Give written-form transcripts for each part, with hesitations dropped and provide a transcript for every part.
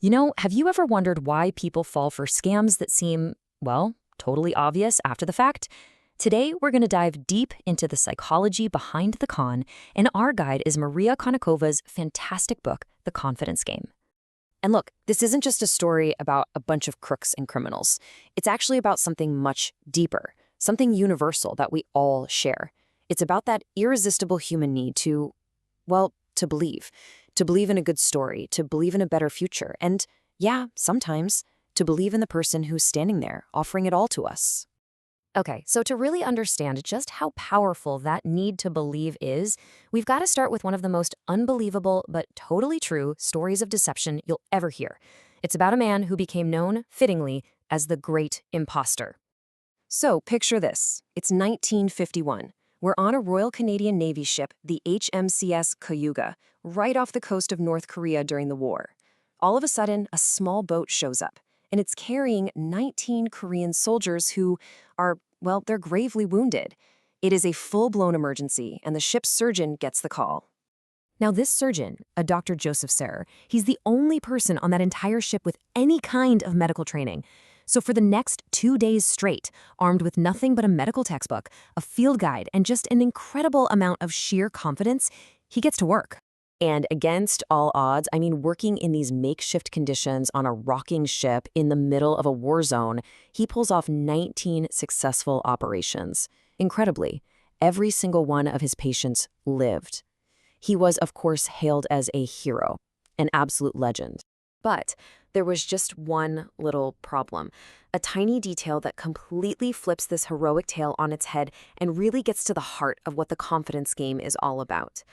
Have you ever wondered why people fall for scams that seem, well, totally obvious after the fact? Today, we're going to dive deep into the psychology behind the con, and our guide is Maria Konikova's fantastic book, The Confidence Game. And look, this isn't just a story about a bunch of crooks and criminals. It's actually about something much deeper, something universal that we all share. It's about that irresistible human need to, well, to believe. To believe in a good story, to believe in a better future, and, yeah, sometimes, to believe in the person who's standing there, offering it all to us. Okay, so to really understand just how powerful that need to believe is, we've got to start with one of the most unbelievable but totally true stories of deception you'll ever hear. It's about a man who became known, fittingly, as the Great Imposter. So picture this. It's 1951. We're on a Royal Canadian Navy ship, the HMCS Cayuga, right off the coast of North Korea during the war. All of a sudden, a small boat shows up, and it's carrying 19 Korean soldiers who are, well, they're gravely wounded. It is a full-blown emergency, and the ship's surgeon gets the call. Now, this surgeon, a Dr. Joseph Serrer, he's the only person on that entire ship with any kind of medical training. So for the next 2 days straight, armed with nothing but a medical textbook, a field guide, and just an incredible amount of sheer confidence, he gets to work. And against all odds, working in these makeshift conditions on a rocking ship in the middle of a war zone, he pulls off 19 successful operations. Incredibly, every single one of his patients lived. He was, of course, hailed as a hero, an absolute legend. But there was just one little problem, a tiny detail that completely flips this heroic tale on its head and really gets to the heart of what the confidence game is all about.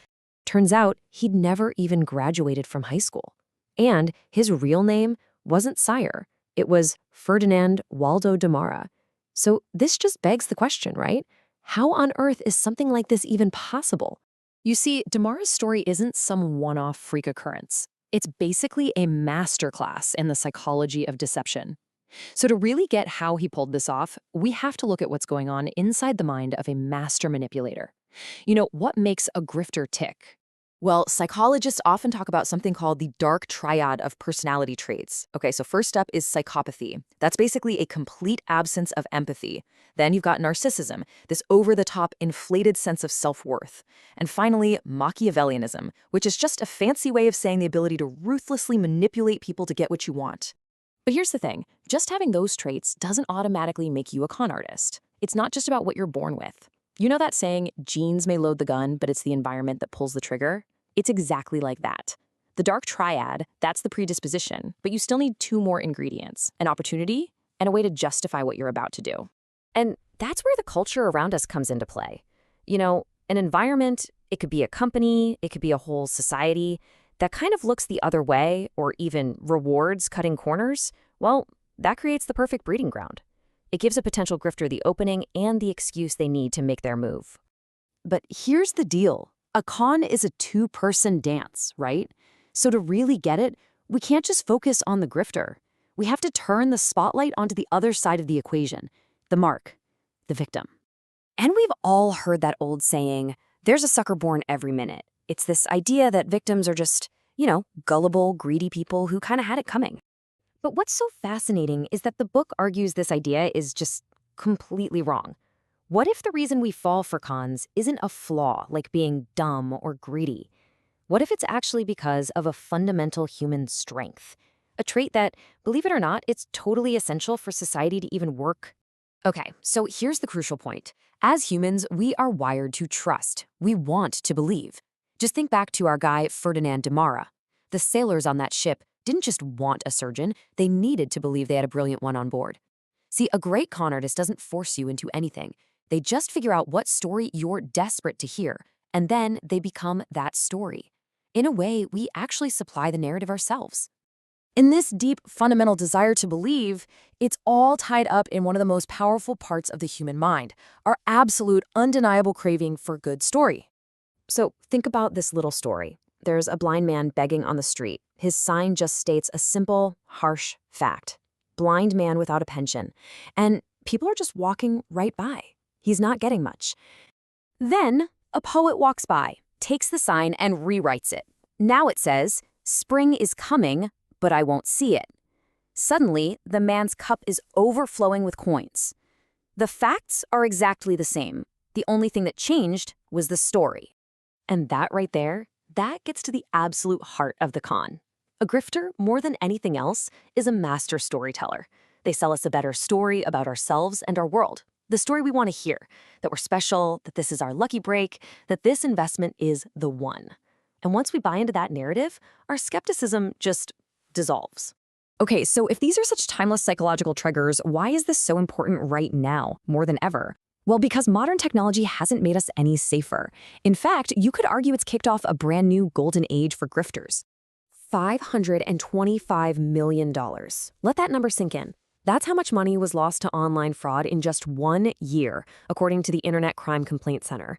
Turns out he'd never even graduated from high school. And his real name wasn't Sire. It was Ferdinand Waldo de Mara. So this just begs the question, right? How on earth is something like this even possible? You see, de Mara's story isn't some one-off freak occurrence. It's basically a masterclass in the psychology of deception. So to really get how he pulled this off, we have to look at what's going on inside the mind of a master manipulator. What makes a grifter tick? Well, psychologists often talk about something called the dark triad of personality traits. Okay, so first up is psychopathy. That's basically a complete absence of empathy. Then you've got narcissism, this over-the-top, inflated sense of self-worth. And finally, Machiavellianism, which is just a fancy way of saying the ability to ruthlessly manipulate people to get what you want. But here's the thing, just having those traits doesn't automatically make you a con artist. It's not just about what you're born with. You know that saying, genes may load the gun, but it's the environment that pulls the trigger? It's exactly like that. The dark triad, that's the predisposition, but you still need two more ingredients, an opportunity and a way to justify what you're about to do. And that's where the culture around us comes into play. An environment, it could be a company, it could be a whole society that kind of looks the other way or even rewards cutting corners. Well, that creates the perfect breeding ground. It gives a potential grifter the opening and the excuse they need to make their move. But here's the deal. A con is a two-person dance, right? So to really get it, we can't just focus on the grifter. We have to turn the spotlight onto the other side of the equation, the mark, the victim. And we've all heard that old saying, there's a sucker born every minute. It's this idea that victims are just, gullible, greedy people who kind of had it coming. But what's so fascinating is that the book argues this idea is just completely wrong. What if the reason we fall for cons isn't a flaw, like being dumb or greedy? What if it's actually because of a fundamental human strength? A trait that, believe it or not, it's totally essential for society to even work. Okay, so here's the crucial point. As humans, we are wired to trust. We want to believe. Just think back to our guy, Ferdinand de Mara. The sailors on that ship didn't just want a surgeon, they needed to believe they had a brilliant one on board. See, a great con artist doesn't force you into anything. They just figure out what story you're desperate to hear, and then they become that story. In a way, we actually supply the narrative ourselves. In this deep, fundamental desire to believe, it's all tied up in one of the most powerful parts of the human mind, our absolute, undeniable craving for good story. So think about this little story. There's a blind man begging on the street. His sign just states a simple, harsh fact. Blind man without a pension. And people are just walking right by. He's not getting much. Then a poet walks by, takes the sign and rewrites it. Now it says, "Spring is coming, but I won't see it. Suddenly, the man's cup is overflowing with coins. The facts are exactly the same. The only thing that changed was the story. And that right there, that gets to the absolute heart of the con. A grifter, more than anything else, is a master storyteller. They sell us a better story about ourselves and our world. The story we want to hear, that we're special, that this is our lucky break, that this investment is the one. And once we buy into that narrative, our skepticism just dissolves. Okay, so if these are such timeless psychological triggers, why is this so important right now, more than ever? Well, because modern technology hasn't made us any safer. In fact, you could argue it's kicked off a brand new golden age for grifters. $525 million. Let that number sink in. That's how much money was lost to online fraud in just 1 year, according to the Internet Crime Complaint Center.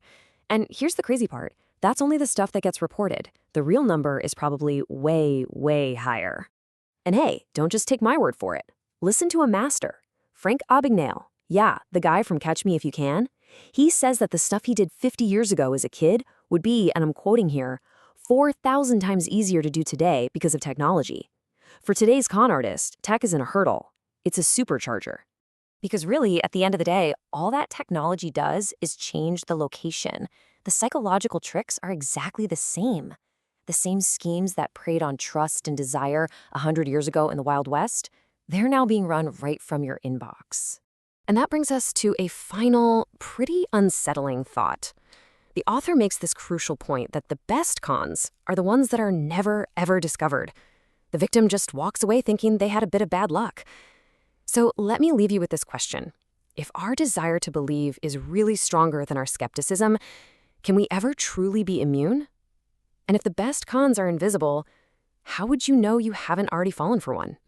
And here's the crazy part. That's only the stuff that gets reported. The real number is probably way, way higher. And hey, don't just take my word for it. Listen to a master, Frank Abagnale. Yeah, the guy from Catch Me If You Can. He says that the stuff he did 50 years ago as a kid would be, and I'm quoting here, 4,000 times easier to do today because of technology. For today's con artist, tech isn't a hurdle. It's a supercharger. Because really, at the end of the day, all that technology does is change the location. The psychological tricks are exactly the same. The same schemes that preyed on trust and desire 100 years ago in the Wild West, they're now being run right from your inbox. And that brings us to a final, pretty unsettling thought. The author makes this crucial point that the best cons are the ones that are never, ever discovered. The victim just walks away thinking they had a bit of bad luck. So let me leave you with this question. If our desire to believe is really stronger than our skepticism, can we ever truly be immune? And if the best cons are invisible, how would you know you haven't already fallen for one?